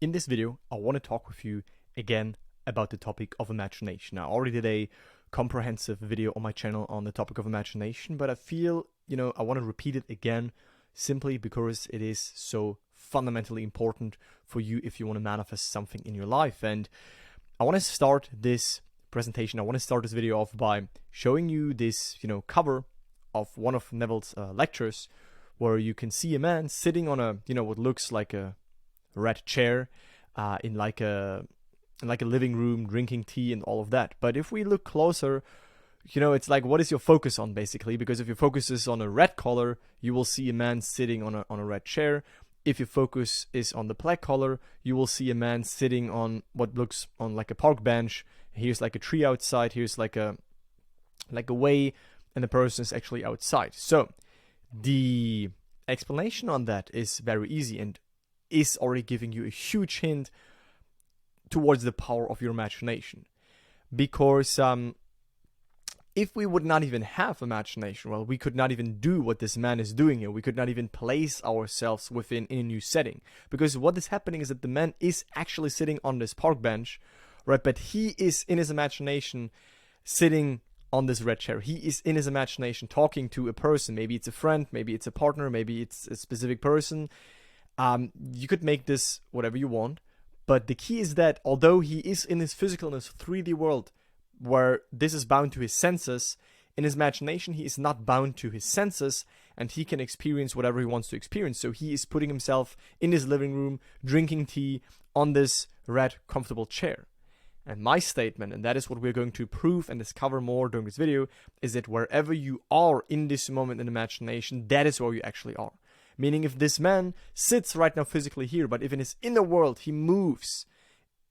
In this video, I want to talk with you again about the topic of imagination. I already did a comprehensive video on my channel on the topic of imagination, but I feel, I want to repeat it again simply because it is so fundamentally important for you if you want to manifest something in your life. And I want to start this presentation, I want to start this video off by showing you this, cover of one of Neville's lectures, where you can see a man sitting on a, what looks like a red chair in like a living room, drinking tea and all of that. But if we look closer, it's like, what is your focus on, basically? Because if your focus is on a red color, you will see a man sitting on a red chair. If your focus is on the black color, you will see a man sitting on what looks on like a park bench. Here's like a tree outside. Here's like a way, and the person is actually outside. So the explanation on that is very easy and is already giving you a huge hint towards the power of your imagination. Because if we would not even have imagination, well, we could not even do what this man is doing here. We could not even place ourselves within a new setting. Because what is happening is that the man is actually sitting on this park bench, right? But he is in his imagination sitting on this red chair. He is in his imagination talking to a person. Maybe it's a friend, maybe it's a partner, maybe it's a specific person. You could make this whatever you want. But the key is that although he is in his physical, in his 3D world, where this is bound to his senses, in his imagination he is not bound to his senses, and he can experience whatever he wants to experience. So he is putting himself in his living room, drinking tea on this red comfortable chair. And my statement, and that is what we're going to prove and discover more during this video, is that wherever you are in this moment in imagination, that is where you actually are. Meaning, if this man sits right now physically here, but if in his inner world he moves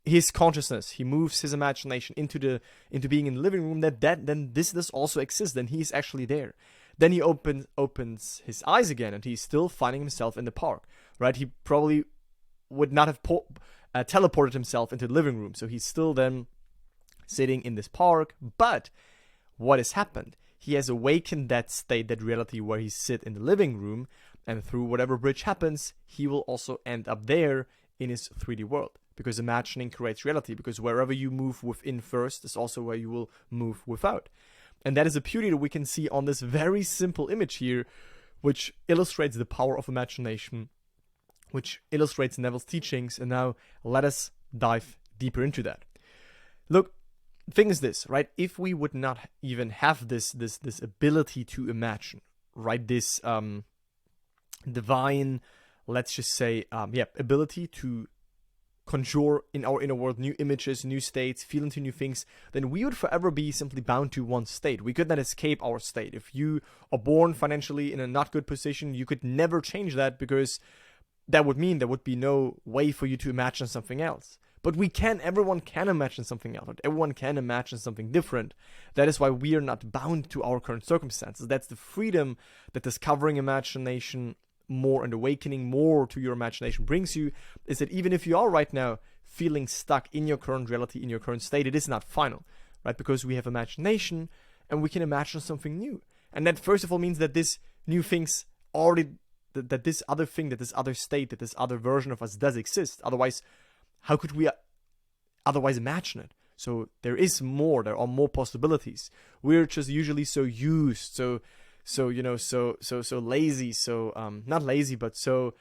his consciousness, he moves his imagination into being in the living room, then this also exists. Then he is actually there. Then he opens his eyes again, and he's still finding himself in the park, right? He probably would not have teleported himself into the living room, so he's still then sitting in this park. But what has happened? He has awakened that state, that reality where he sit in the living room, and through whatever bridge happens, he will also end up there in his 3D world. Because imagining creates reality, because wherever you move within first is also where you will move without. And that is a beauty that we can see on this very simple image here, which illustrates the power of imagination, which illustrates Neville's teachings. And now let us dive deeper into that. Look, the thing is this, right? If we would not even have this ability to imagine, right? This divine, let's just say, ability to conjure in our inner world new images, new states, feel into new things, then we would forever be simply bound to one state. We could not escape our state. If you are born financially in a not good position, you could never change that, because that would mean there would be no way for you to imagine something else. But everyone can imagine something else. Everyone can imagine something different. That is why we are not bound to our current circumstances. That's the freedom that discovering imagination more and awakening more to your imagination brings you, is that even if you are right now feeling stuck in your current reality, in your current state, it is not final, right? Because we have imagination and we can imagine something new. And that first of all means that this new things already, that this other thing, that this other state, that this other version of us does exist. Otherwise, how could we otherwise imagine it? So there are more possibilities. We're just usually so used, so lazy, not lazy, but so,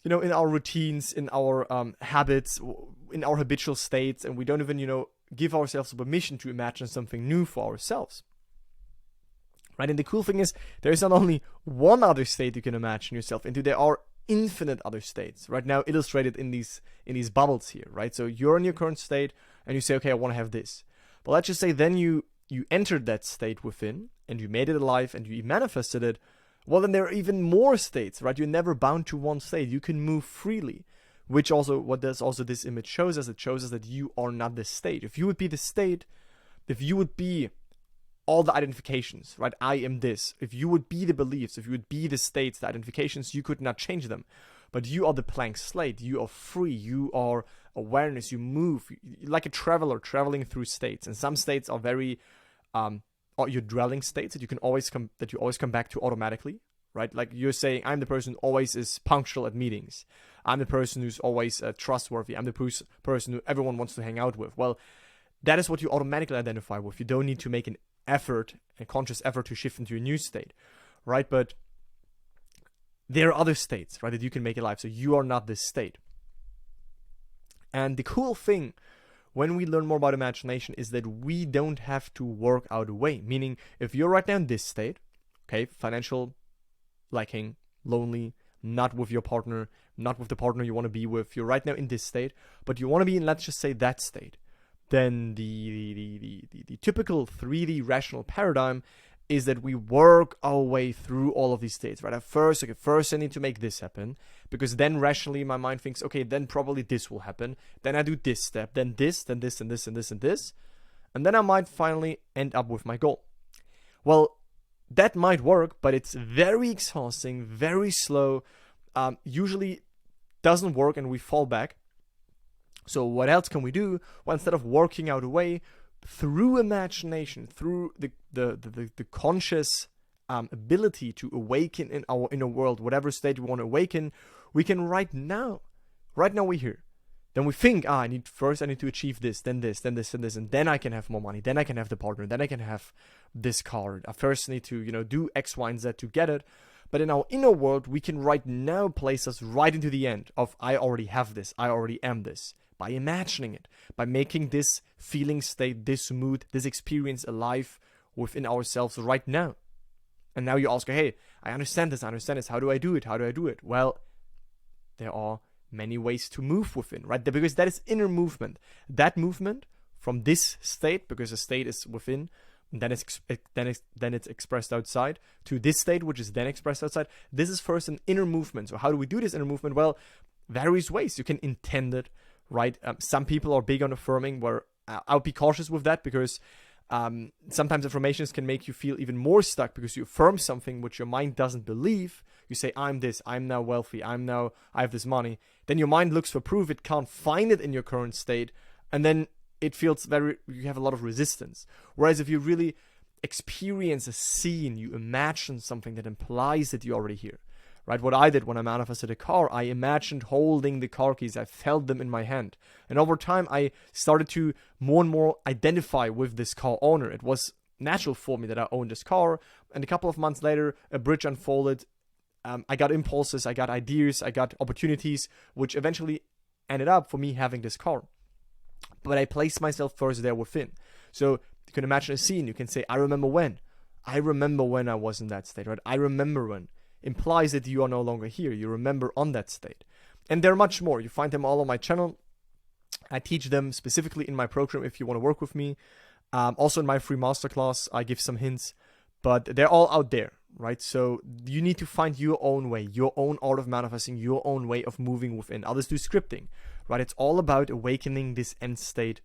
in our routines, in our habits, in our habitual states, and we don't even, give ourselves permission to imagine something new for ourselves. Right? And the cool thing is, there is not only one other state you can imagine yourself into, there are infinite other states, right now illustrated in these bubbles here, right? So you're in your current state, and you say, okay, I want to have this. But let's just say then you entered that state within, and you made it alive, and you manifested it. Well, then there are even more states, right? You're never bound to one state. You can move freely, which also, what does also this image shows us? It shows us that you are not this state. If you would be the state, if you would be all the identifications, right? I am this. If you would be the beliefs, if you would be the states, the identifications, you could not change them. But you are the blank slate. You are free. You are awareness. You move like a traveler traveling through states. And some states are very, your dwelling states that you always come back to automatically, right? Like you're saying, I'm the person who always is punctual at meetings. I'm the person who's always trustworthy. I'm the person who everyone wants to hang out with. Well, that is what you automatically identify with. You don't need to make an effort, a conscious effort to shift into a new state, right? But there are other states, right, that you can make in life. So you are not this state. And the cool thing when we learn more about imagination is that we don't have to work out a way. Meaning, if you're right now in this state, okay, financial lacking, lonely, not with your partner, not with the partner you want to be with, you're right now in this state, but you want to be in, let's just say, that state, then the typical 3D rational paradigm is that we work our way through all of these states, right? At first, okay, first I need to make this happen, because then rationally my mind thinks, okay, then probably this will happen. Then I do this step, then this, then this, and this, and this, and this. And then I might finally end up with my goal. Well, that might work, but it's very exhausting, very slow, usually doesn't work, and we fall back. So what else can we do? Well, instead of working out a way, through imagination, through the conscious ability to awaken in our inner world, whatever state we want to awaken, we can right now we're here. Then we think, I need to achieve this, then this, then this, and this, and then I can have more money, then I can have the partner, then I can have this car. I first need to, do X, Y, and Z to get it. But in our inner world, we can right now place us right into the end of I already have this, I already am this. By imagining it, by making this feeling state, this mood, this experience alive within ourselves right now. And now you ask, hey, I understand this. How do I do it? Well, there are many ways to move within, right? Because that is inner movement. That movement from this state, because the state is within, and then it's expressed outside, to this state, which is then expressed outside. This is first an inner movement. So how do we do this inner movement? Well, various ways. You can intend it, right? Some people are big on affirming, where I'll be cautious with that, because sometimes affirmations can make you feel even more stuck, because you affirm something which your mind doesn't believe. You say, I'm this, I'm now wealthy, I have this money. Then your mind looks for proof, it can't find it in your current state, and then it feels you have a lot of resistance. Whereas if you really experience a scene, you imagine something that implies that you're already here. Right, what I did when I manifested a car, I imagined holding the car keys. I felt them in my hand. And over time, I started to more and more identify with this car owner. It was natural for me that I owned this car. And a couple of months later, a bridge unfolded. I got impulses, I got ideas, I got opportunities, which eventually ended up for me having this car. But I placed myself first there within. So you can imagine a scene. You can say, I remember when. I remember when I was in that state, right? I remember when. Implies that you are no longer here. You remember on that state. And there are much more. You find them all on my channel. I teach them specifically in my program if you want to work with me. Also in my free masterclass, I give some hints. But they're all out there, right? So you need to find your own way, your own art of manifesting, your own way of moving within. Others do scripting, right? It's all about awakening this end state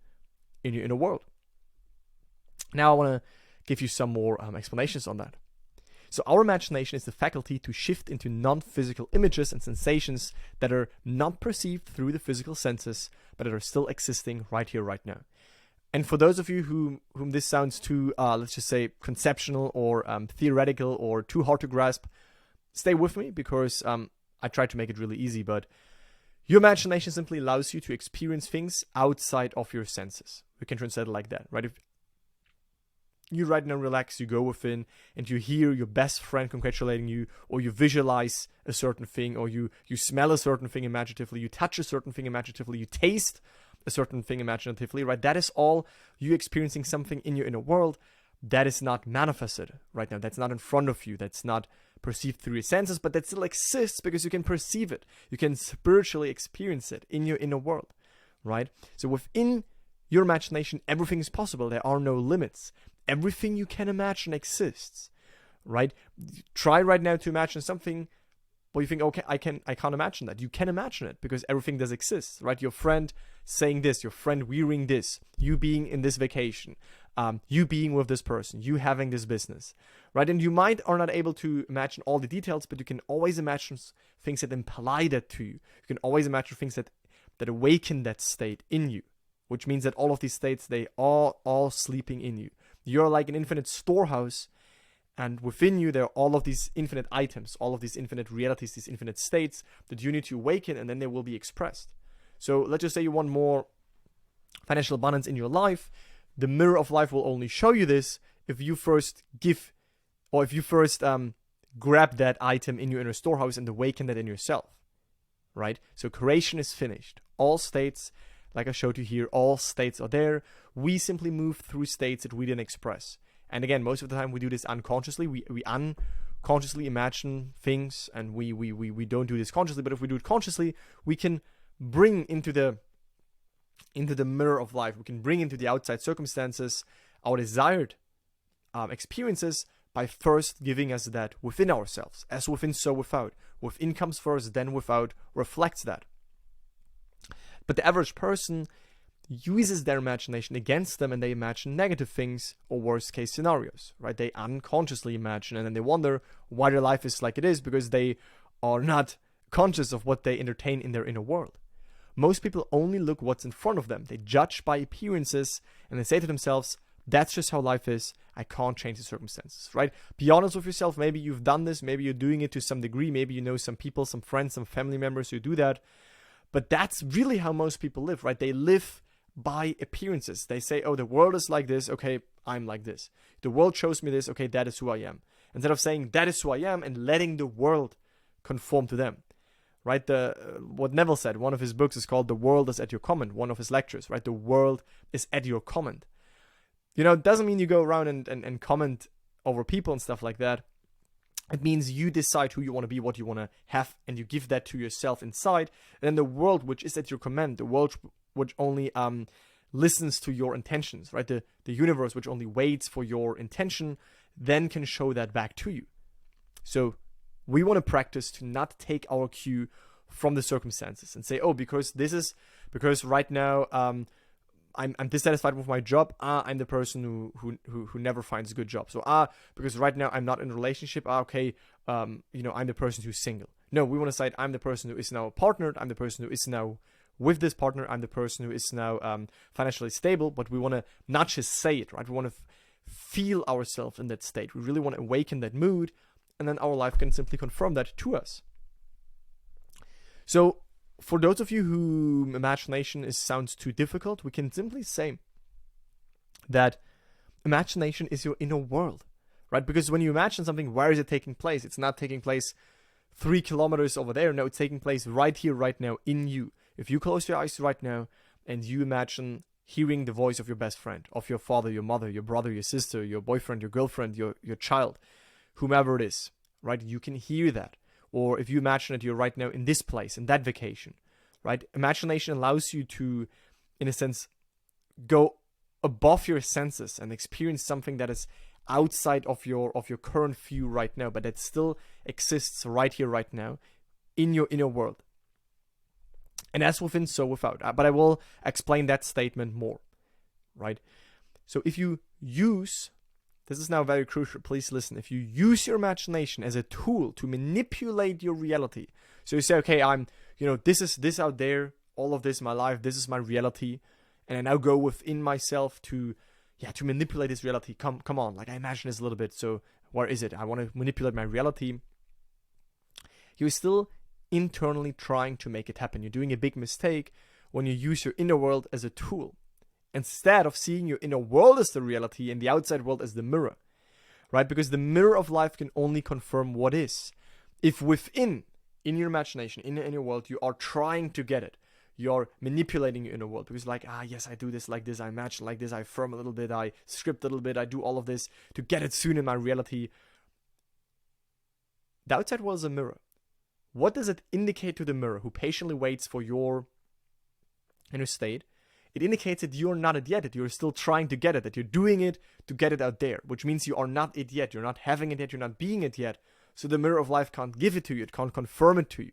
in your inner world. Now I want to give you some more explanations on that. So our imagination is the faculty to shift into non-physical images and sensations that are not perceived through the physical senses, but that are still existing right here, right now. And for those of you whom this sounds too, let's just say, conceptual or theoretical or too hard to grasp, stay with me, because I tried to make it really easy. But your imagination simply allows you to experience things outside of your senses. We can translate it like that, right? If you right now relax, you go within, and you hear your best friend congratulating you, or you visualize a certain thing, or you smell a certain thing imaginatively, you touch a certain thing imaginatively, you taste a certain thing imaginatively, right? That is all you experiencing something in your inner world that is not manifested right now. That's not in front of you. That's not perceived through your senses, but that still exists because you can perceive it. You can spiritually experience it in your inner world, right? So within your imagination, everything is possible. There are no limits. Everything you can imagine exists, right? Try right now to imagine something where you think, okay, I can't imagine that. You can imagine it because everything does exist, right? Your friend saying this, your friend wearing this, you being in this vacation, you being with this person, you having this business, right? And you might are not able to imagine all the details, but you can always imagine things that imply that to you. You can always imagine things that awaken that state in you, which means that all of these states, they are all sleeping in you. You're like an infinite storehouse, And within you, there are all of these infinite items, all of these infinite realities, these infinite states that you need to awaken, and then they will be expressed. So let's just say you want more financial abundance in your life. The mirror of life will only show you this if you first grab that item in your inner storehouse and awaken that in yourself, right? So creation is finished. All states, like I showed you here, all states are there. We simply move through states that we didn't express. And again, most of the time we do this unconsciously. We unconsciously imagine things, and we don't do this consciously. But if we do it consciously, we can bring into the mirror of life, we can bring into the outside circumstances our desired experiences by first giving us that within ourselves. As within, so without. Within comes first, then without reflects that. But the average person uses their imagination against them, and they imagine negative things or worst case scenarios, right? They unconsciously imagine, and then they wonder why their life is like it is, because they are not conscious of what they entertain in their inner world. Most people only look what's in front of them. They judge by appearances, and they say to themselves, that's just how life is. I can't change the circumstances, right? Be honest with yourself. Maybe you've done this. Maybe you're doing it to some degree. Maybe you know some people, some friends, some family members who do that. But that's really how most people live, right? They live by appearances. They say, oh, the world is like this. Okay, I'm like this. The world shows me this. Okay, that is who I am. Instead of saying that is who I am and letting the world conform to them, right? What Neville said, one of his books is called The World is at Your Command, one of his lectures, right? The world is at your command. You know, it doesn't mean you go around and comment over people and stuff like that. It means you decide who you want to be, what you want to have, and you give that to yourself inside. And then the world, which is at your command, the world which only listens to your intentions, right? The universe, which only waits for your intention, then can show that back to you. So we want to practice to not take our cue from the circumstances and say, oh, because right now I'm dissatisfied with my job. I'm the person who never finds a good job. So because right now I'm not in a relationship. Okay, I'm the person who's single. No, we want to say I'm the person who is now partnered. I'm the person who is now with this partner. I'm the person who is now financially stable. But we want to not just say it, right? We want to feel ourselves in that state. We really want to awaken that mood, and then our life can simply confirm that to us. So for those of you who imagination sounds too difficult, we can simply say that imagination is your inner world, right? Because when you imagine something, where is it taking place? It's not taking place 3 kilometers over there. No, it's taking place right here, right now, in you. If you close your eyes right now and you imagine hearing the voice of your best friend, of your father, your mother, your brother, your sister, your boyfriend, your girlfriend, your child, whomever it is, right? You can hear that. Or if you imagine that you're right now in this place, in that vacation, right? Imagination allows you to, in a sense, go above your senses and experience something that is outside of your current view right now, but that still exists right here, right now, in your inner world. And as within, so without. But I will explain that statement more, right? So if you use, this is now very crucial, please listen. If you use your imagination as a tool to manipulate your reality, so you say, okay, this is this out there, all of this, my life, this is my reality, and I now go within myself to manipulate this reality. Come on, like I imagine this a little bit. So where is it? I want to manipulate my reality. You're still internally trying to make it happen. You're doing a big mistake when you use your inner world as a tool, instead of seeing your inner world as the reality and the outside world as the mirror, right? Because the mirror of life can only confirm what is. If within, in your imagination, in your inner world, you are trying to get it, you're manipulating your inner world, because yes, I do this like this, I imagine like this, I affirm a little bit, I script a little bit, I do all of this to get it soon in my reality. The outside world is a mirror. What does it indicate to the mirror who patiently waits for your inner state? It indicates that you're not it yet, that you're still trying to get it, that you're doing it to get it out there, which means you are not it yet, you're not having it yet, you're not being it yet. So the mirror of life can't give it to you, it can't confirm it to you,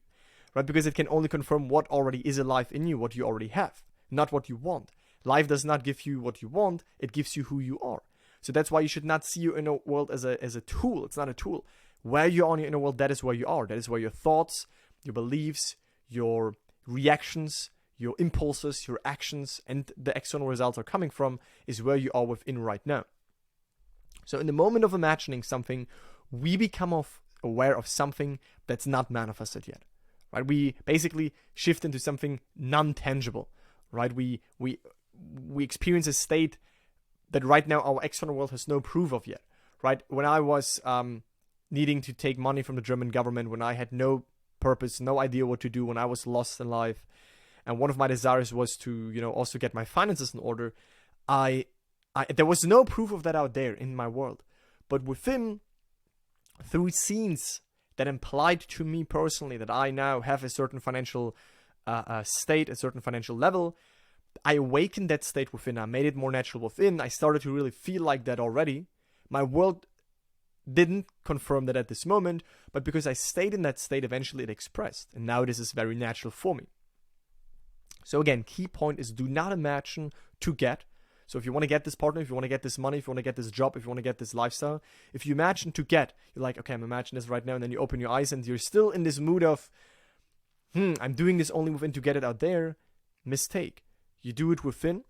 right? Because it can only confirm what already is alive in you, what you already have, not what you want. Life does not give you what you want, it gives you who you are. So that's why you should not see your inner world as a tool. It's not a tool. Where you are in your inner world, that is where you are. That is where your thoughts, your beliefs, your reactions, your impulses, your actions, and the external results are coming from, is where you are within right now. So in the moment of imagining something, we become aware of something that's not manifested yet, right? We basically shift into something non-tangible, right? We experience a state that right now our external world has no proof of yet, right? When I was needing to take money from the German government, when I had no purpose, no idea what to do, when I was lost in life, and one of my desires was to, also get my finances in order, there was no proof of that out there in my world. But within, through scenes that implied to me personally that I now have a certain financial state, a certain financial level, I awakened that state within. I made it more natural within. I started to really feel like that already. My world didn't confirm that at this moment, but because I stayed in that state, eventually it expressed. And now this is very natural for me. So again, key point is, do not imagine to get. So if you want to get this partner, if you want to get this money, if you want to get this job, if you want to get this lifestyle, if you imagine to get, you're like, okay, I'm imagining this right now, and then you open your eyes and you're still in this mood of, I'm doing this only within to get it out there. Mistake. You do it within,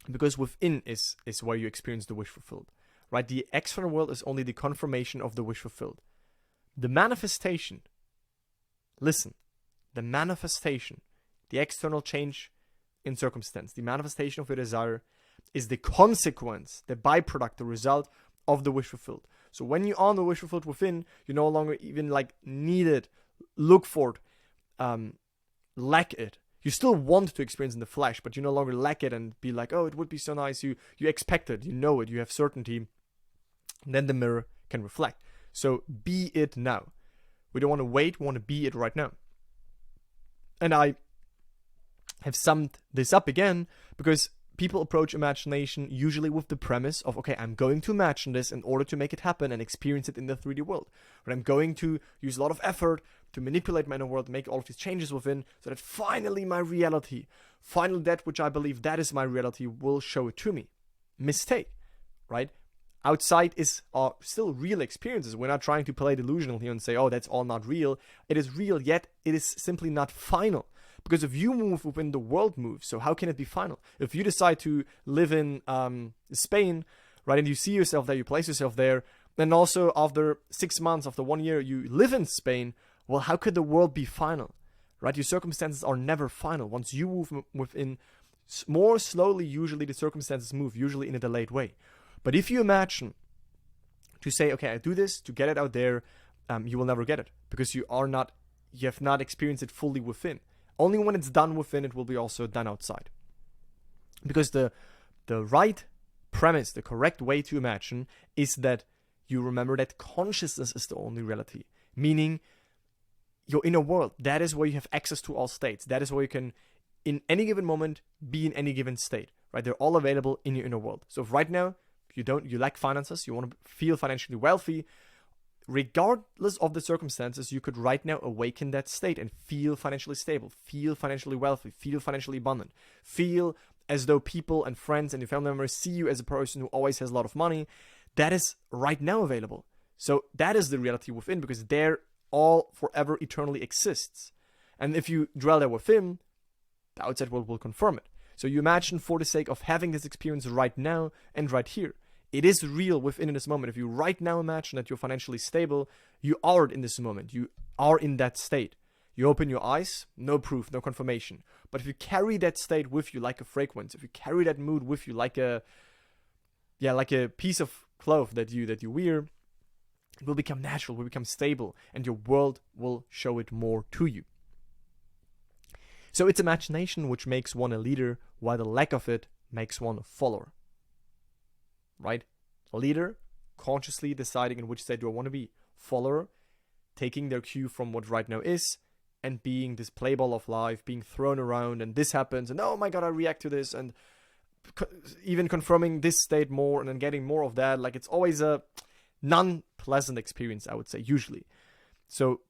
because within is where you experience the wish fulfilled, right? The external world is only the confirmation of the wish fulfilled. The manifestation, listen, the manifestation, the external change in circumstance, the manifestation of your desire is the consequence, the byproduct, the result of the wish fulfilled. So when you are on the wish fulfilled within, you no longer even need it, look for it, lack it. You still want to experience in the flesh, but you no longer lack it and be like, oh, it would be so nice. You expect it, you know it, you have certainty. And then the mirror can reflect. So be it now. We don't want to wait, we want to be it right now. And I have summed this up again because people approach imagination usually with the premise of, okay, I'm going to imagine this in order to make it happen and experience it in the 3D world. But I'm going to use a lot of effort to manipulate my inner world, make all of these changes within, so that finally my reality, finally that which I believe that is my reality, will show it to me. Mistake, right? Outside are still real experiences. We're not trying to play delusional here and say, oh, that's all not real. It is real, yet it is simply not final. Because if you move within, the world moves. So how can it be final? If you decide to live in Spain, right, and you see yourself there, you place yourself there, and also after 6 months, after 1 year, you live in Spain, well, how could the world be final? Right? Your circumstances are never final. Once you move within, more slowly, usually the circumstances move, usually in a delayed way. But if you imagine to say, okay, I do this to get it out there, you will never get it, because you have not experienced it fully within. Only when it's done within, it will be also done outside. Because the right premise, the correct way to imagine, is that you remember that consciousness is the only reality. Meaning, your inner world, that is where you have access to all states. That is where you can, in any given moment, be in any given state. Right? They're all available in your inner world. So if right now, you lack finances, you want to feel financially wealthy, regardless of the circumstances, you could right now awaken that state and feel financially stable, feel financially wealthy, feel financially abundant, feel as though people and friends and your family members see you as a person who always has a lot of money. That is right now available. So that is the reality within, because there all forever eternally exists. And if you dwell there within, the outside world will confirm it. So you imagine, for the sake of having this experience right now and right here, it is real within this moment. If you right now imagine that you're financially stable, you are in this moment. You are in that state. You open your eyes, no proof, no confirmation. But if you carry that state with you like a fragrance, if you carry that mood with you like a piece of cloth that you wear, it will become natural, will become stable, and your world will show it more to you. So it's imagination which makes one a leader, while the lack of it makes one a follower. Right? A leader, consciously deciding in which state do I want to be. Follower, taking their cue from what right now is, and being this playball of life, being thrown around, and this happens, and oh my god, I react to this, and even confirming this state more, and then getting more of that. Like, it's always a non-pleasant experience, I would say, usually. So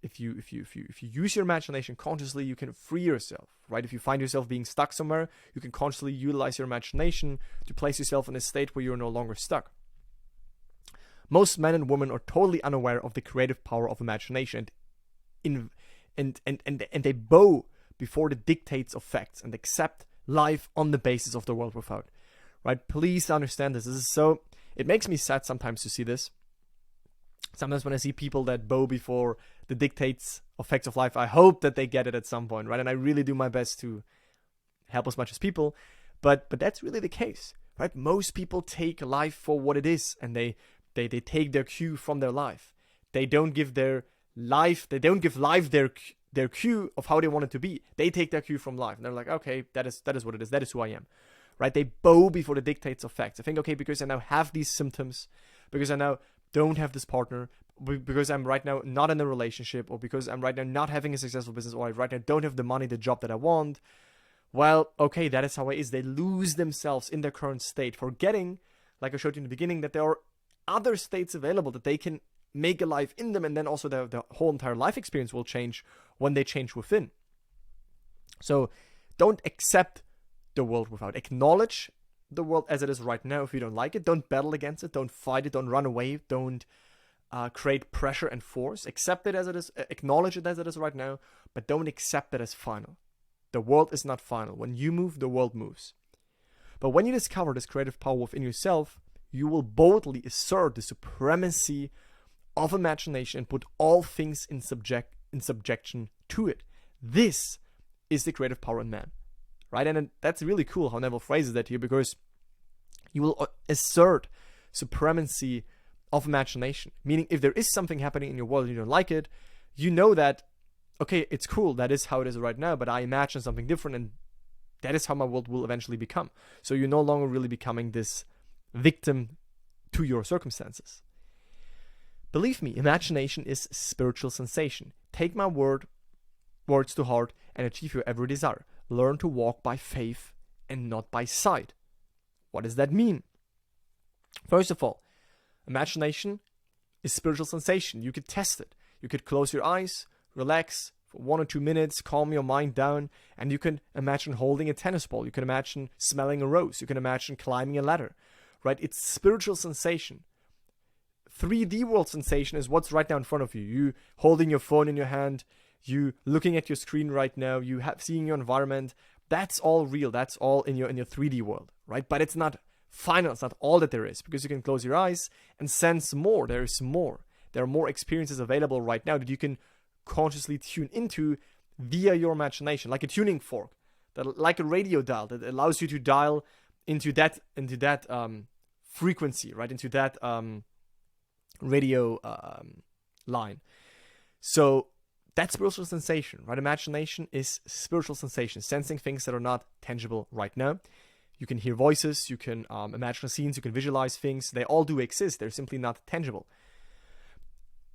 if you use your imagination consciously, you can free yourself, right? If you find yourself being stuck somewhere, you can consciously utilize your imagination to place yourself in a state where you're no longer stuck. Most men and women are totally unaware of the creative power of imagination, and they bow before the dictates of facts and accept life on the basis of the world without. Right? Please understand this. This is so It makes me sad sometimes to see this. Sometimes when I see people that bow before the dictates of facts of life, I hope that they get it at some point, right? And I really do my best to help as much as people, but that's really the case, right? Most people take life for what it is, and they take their cue from their life. They don't give life their cue of how they want it to be. They take their cue from life, and they're like, okay, that is what it is. That is who I am, right? They bow before the dictates of facts. I think, okay, because I now have these symptoms, because I now don't have this partner, because I'm right now not in a relationship, or because I'm right now not having a successful business, or I right now don't have the money, the job that I want. Well, okay, that is how it is. They lose themselves in their current state, forgetting, like I showed you in the beginning, that there are other states available, that they can make a life in them, and then also the whole entire life experience will change when they change within. So don't accept the world without. Acknowledge the world as it is right now. If you don't like it, don't battle against it, don't fight it, don't run away, don't create pressure and force. Accept it as it is, acknowledge it as it is right now, but don't accept it as final. The world is not final. When you move, the world moves. But when you discover this creative power within yourself, you will boldly assert the supremacy of imagination and put all things in subjection to it. This is the creative power in man, right? And that's really cool how Neville phrases that here, because you will assert supremacy of imagination. Meaning, if there is something happening in your world and you don't like it, you know that, okay, it's cool, that is how it is right now, but I imagine something different, and that is how my world will eventually become. So you're no longer really becoming this victim to your circumstances. Believe me, imagination is spiritual sensation. Take my words to heart and achieve your every desire. Learn to walk by faith and not by sight. What does that mean? First of all, imagination is spiritual sensation. You could test it. You could close your eyes, relax for 1 or 2 minutes, calm your mind down, and you can imagine holding a tennis ball. You can imagine smelling a rose. You can imagine climbing a ladder, right? It's spiritual sensation. 3D world sensation is what's right now in front of you. You holding your phone in your hand, you looking at your screen right now, you seeing your environment. That's all real. That's all in your 3D world, right? But it's not final. It's not all that there is, because you can close your eyes and sense more. There is more. There are more experiences available right now that you can consciously tune into via your imagination, like a tuning fork, like a radio dial that allows you to dial into that frequency, right? Into that radio line. So that's spiritual sensation, right? Imagination is spiritual sensation, sensing things that are not tangible right now. You can hear voices, you can imagine scenes, you can visualize things. They all do exist. They're simply not tangible.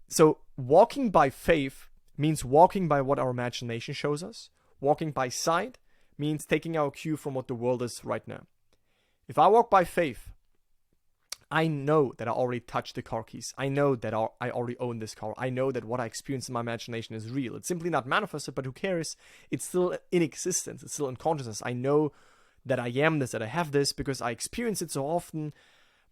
So walking by faith means walking by what our imagination shows us. Walking by sight means taking our cue from what the world is right now. If I walk by faith, I know that I already touched the car keys. I know that I already own this car. I know that what I experience in my imagination is real. It's simply not manifested, but who cares? It's still in existence. It's still in consciousness. I know that I am this, that I have this, because I experience it so often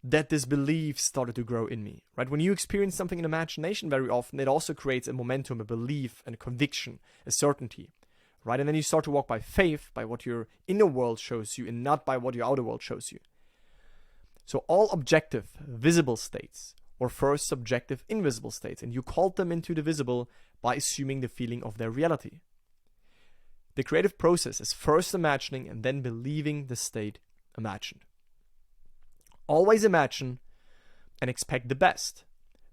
that this belief started to grow in me, right? When you experience something in imagination very often, it also creates a momentum, a belief, and a conviction, a certainty, right? And then you start to walk by faith, by what your inner world shows you, and not by what your outer world shows you. So all objective, visible states were first subjective, invisible states, and you called them into the visible by assuming the feeling of their reality. The creative process is first imagining and then believing the state imagined. Always imagine and expect the best.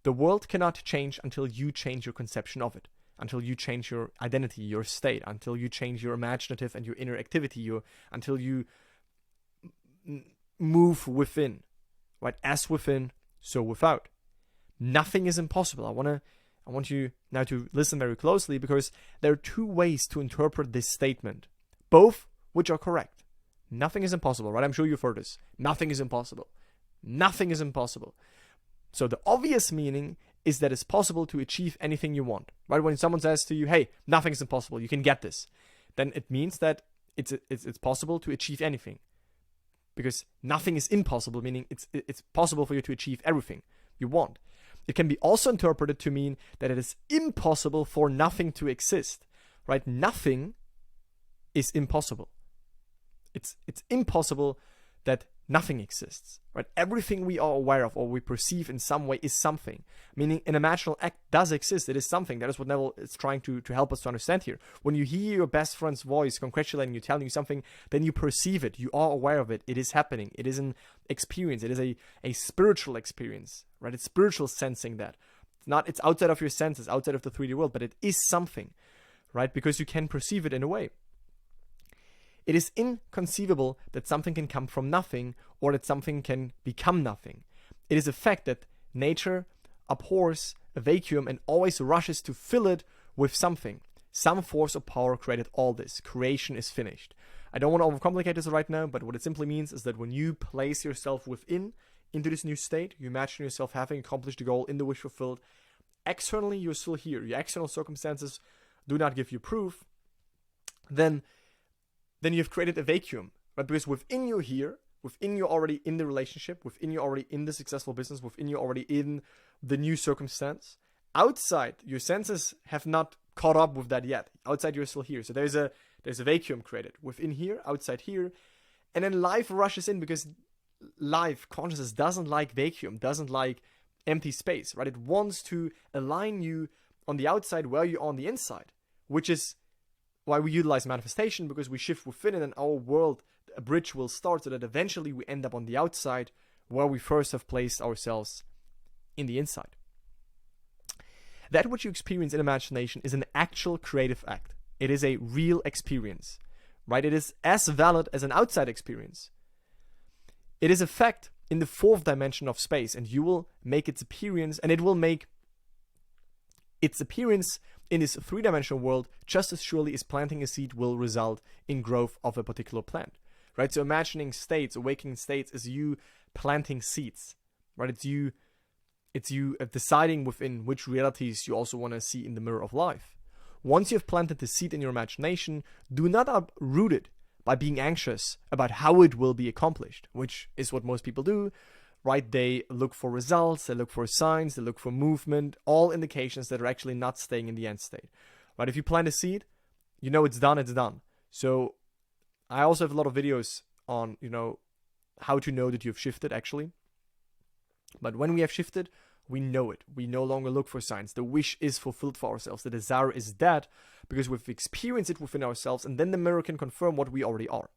The world cannot change until you change your conception of it, until you change your identity, your state, until you change your imaginative and your inner activity, until you move within, right? As within, so without. Nothing is impossible. I want you now to listen very closely, because there are 2 ways to interpret this statement, both which are correct. Nothing is impossible, right? I'm sure you've heard this. Nothing is impossible. Nothing is impossible. So the obvious meaning is that it's possible to achieve anything you want, right? When someone says to you, hey, nothing is impossible, you can get this, then it means that it's possible to achieve anything. Because nothing is impossible, meaning it's possible for you to achieve everything you want. It can be also interpreted to mean that it is impossible for nothing to exist, right? Nothing is impossible. It's impossible that nothing exists, right? Everything we are aware of or we perceive in some way is something. Meaning an imaginal act does exist. It is something. That is what Neville is trying to help us to understand here. When you hear your best friend's voice congratulating you, telling you something, then you perceive it. You are aware of it. It is happening. It is an experience. It is a spiritual experience, right? It's spiritual sensing that. It's outside of your senses, outside of the 3D world, but it is something, right? Because you can perceive it in a way. It is inconceivable that something can come from nothing or that something can become nothing. It is a fact that nature abhors a vacuum and always rushes to fill it with something. Some force or power created all this. Creation is finished. I don't want to overcomplicate this right now, but what it simply means is that when you place yourself into this new state, you imagine yourself having accomplished the goal in the wish fulfilled. Externally, you're still here. Your external circumstances do not give you proof. Then you've created a vacuum, right? Because within you here, within you already in the relationship, within you already in the successful business, within you already in the new circumstance, outside, your senses have not caught up with that yet. Outside, you're still here. So there's a vacuum created within here, outside here, and then life rushes in because life, consciousness, doesn't like vacuum, doesn't like empty space, right? It wants to align you on the outside where you are on the inside, which is why we utilize manifestation, because we shift within it and our world, a bridge will start so that eventually we end up on the outside where we first have placed ourselves in the inside. That which you experience in imagination is an actual creative act. It is a real experience, right? It is as valid as an outside experience. It is a fact in the fourth dimension of space, and you will make its appearance, and it will make its appearance in this three-dimensional world just as surely as planting a seed will result in growth of a particular plant, right? So imagining states, awakening states, is you planting seeds, right? It's you deciding within which realities you also want to see in the mirror of life. Once you've planted the seed in your imagination, do not uproot it by being anxious about how it will be accomplished, which is what most people do, right? They look for results, they look for signs, they look for movement, all indications that are actually not staying in the end state, right? If you plant a seed, you know it's done, it's done. So I also have a lot of videos on, how to know that you've shifted actually. But when we have shifted, we know it. We no longer look for signs. The wish is fulfilled for ourselves. The desire is dead because we've experienced it within ourselves, and then the mirror can confirm what we already are.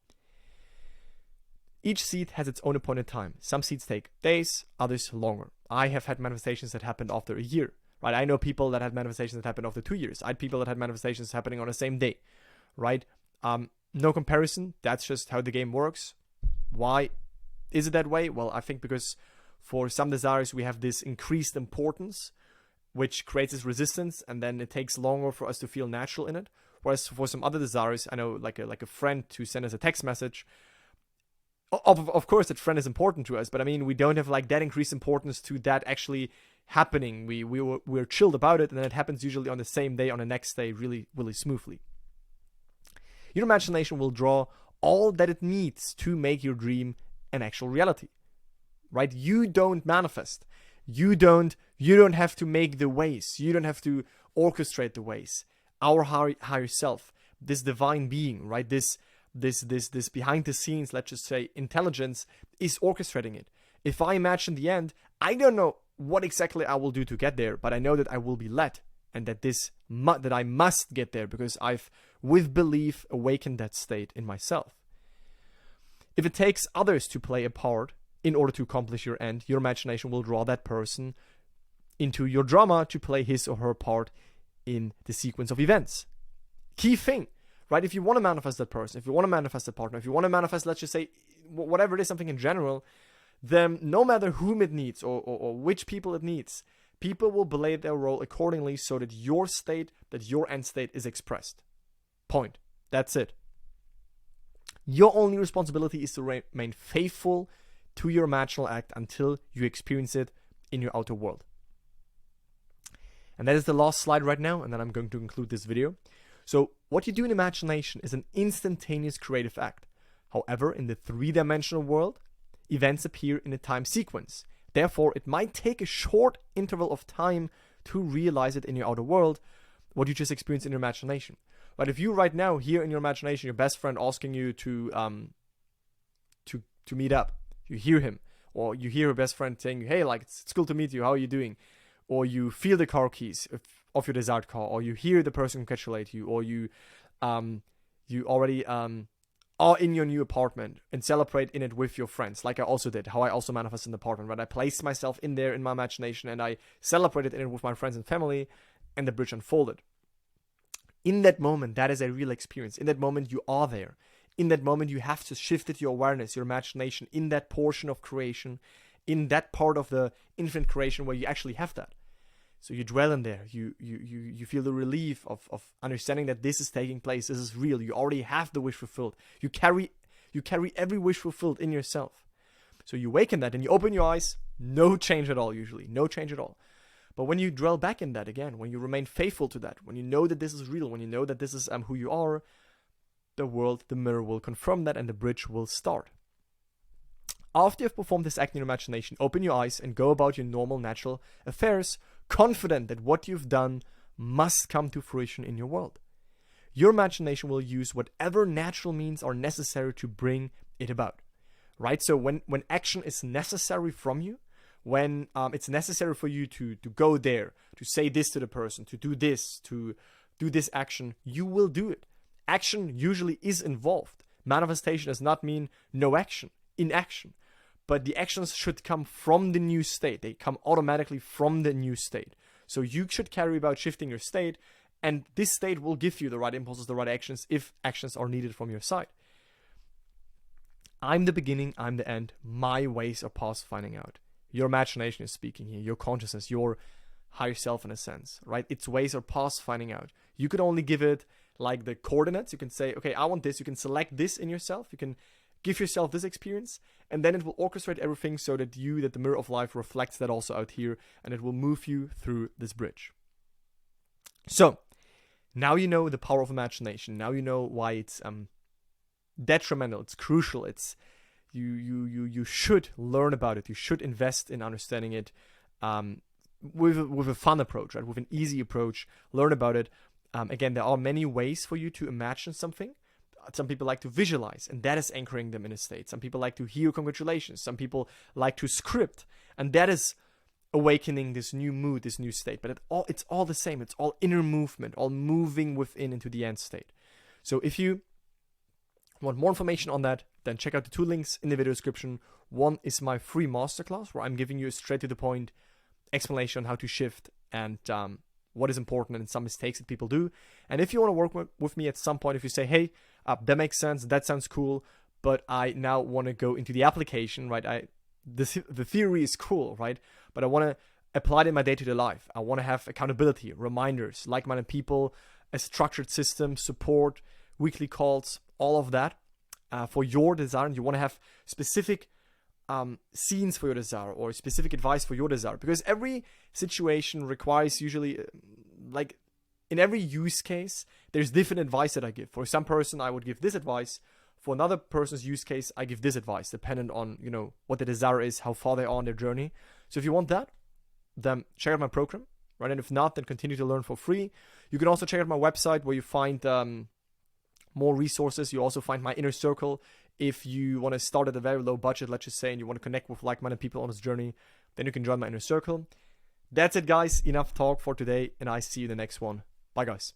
Each seed has its own appointed time. Some seeds take days, others longer. I have had manifestations that happened after a year, right? I know people that had manifestations that happened after 2 years. I had people that had manifestations happening on the same day, right? No comparison. That's just how the game works. Why is it that way? Well, I think because for some desires, we have this increased importance, which creates this resistance, and then it takes longer for us to feel natural in it. Whereas for some other desires, I know like a friend to send us a text message. Of course, that friend is important to us, but I mean, we don't have like that increased importance to that actually happening. We're chilled about it, and then it happens usually on the same day, on the next day, really, really smoothly. Your imagination will draw all that it needs to make your dream an actual reality, right? You don't manifest. You don't have to make the ways. You don't have to orchestrate the ways. Our higher self, this divine being, right? This behind the scenes, let's just say, intelligence is orchestrating it. If I imagine the end, I don't know what exactly I will do to get there, but I know that I will be led, and that that I must get there because I've, with belief, awakened that state in myself. If it takes others to play a part in order to accomplish your end, your imagination will draw that person into your drama to play his or her part in the sequence of events. Key thing. Right? If you want to manifest that person, if you want to manifest a partner, if you want to manifest, let's just say, whatever it is, something in general, then no matter whom it needs or which people it needs, people will play their role accordingly so that your state, that your end state is expressed. Point. That's it. Your only responsibility is to remain faithful to your imaginal act until you experience it in your outer world. And that is the last slide right now, and then I'm going to conclude this video. So what you do in imagination is an instantaneous creative act. However, in the three-dimensional world, events appear in a time sequence. Therefore, it might take a short interval of time to realize it in your outer world, what you just experienced in your imagination. But if you right now hear in your imagination your best friend asking you to meet up, You hear him, or you hear your best friend saying, hey, like, it's cool to meet you, how are you doing? Or you feel the car keys of your desired car, or you hear the person congratulate you, or you already are in your new apartment and celebrate in it with your friends, like I also did, how I also manifested an apartment, right? I placed myself in there in my imagination and I celebrated in it with my friends and family, and the bridge unfolded. In that moment, that is a real experience. In that moment, you are there. In that moment, you have to shift your awareness, your imagination in that portion of creation, in that part of the infinite creation where you actually have that. So you dwell in there. You feel the relief of understanding that this is taking place. This is real. You already have the wish fulfilled. You carry every wish fulfilled in yourself. So you wake in that and you open your eyes. No change at all, usually. No change at all. But when you dwell back in that again, when you remain faithful to that, when you know that this is real, when you know that this is who you are, the world, the mirror will confirm that and the bridge will start. After you've performed this act in your imagination, open your eyes and go about your normal, natural affairs, confident that what you've done must come to fruition in your world. Your imagination will use whatever natural means are necessary to bring it about. Right? So when action is necessary from you, when it's necessary for you to go there, to say this to the person, to do this action, you will do it. Action usually is involved. Manifestation does not mean no action, inaction. But the actions should come from the new state. They come automatically from the new state. So you should carry about shifting your state, and this state will give you the right impulses, the right actions, if actions are needed from your side. I'm the beginning, I'm the end. My ways are past finding out. Your imagination is speaking here, your consciousness, your higher self in a sense, right? Its ways are past finding out. You could only give it like the coordinates. You can say, okay, I want this. You can select this in yourself. You can give yourself this experience, and then it will orchestrate everything so that the mirror of life reflects that also out here, and it will move you through this bridge. So, now you know the power of imagination. Now you know why it's detrimental, it's crucial, it's you should learn about it. You should invest in understanding it with a fun approach, right? With an easy approach. Learn about it. Again, there are many ways for you to imagine something. Some people like to visualize, and that is anchoring them in a state. Some people like to hear congratulations. Some people like to script, and that is awakening this new mood, this new state. But it's all the same. It's all inner movement, all moving within into the end state. So if you want more information on that, then check out the 2 links in the video description. One is my free masterclass, where I'm giving you a straight to the point explanation on how to shift and what is important and some mistakes that people do. And if you want to work with me at some point, if you say, hey, that makes sense, that sounds cool, but I now want to go into the application, right? The theory is cool, right? But I want to apply it in my day-to-day life. I want to have accountability, reminders, like-minded people, a structured system, support, weekly calls, all of that for your desire. And you want to have specific scenes for your desire or specific advice for your desire, because every situation requires usually like in every use case there's different advice that I give. For some person I would give this advice, for another person's use case I give this advice, dependent on what the desire is, how far they are on their journey. So if you want that, then check out my program, right? And if not, then continue to learn for free. You can also check out my website where you find more resources. You also find my inner circle. If you want to start at a very low budget, let's just say, and you want to connect with like-minded people on this journey, then you can join my inner circle. That's it, guys. Enough talk for today, and I see you in the next one. Bye, guys.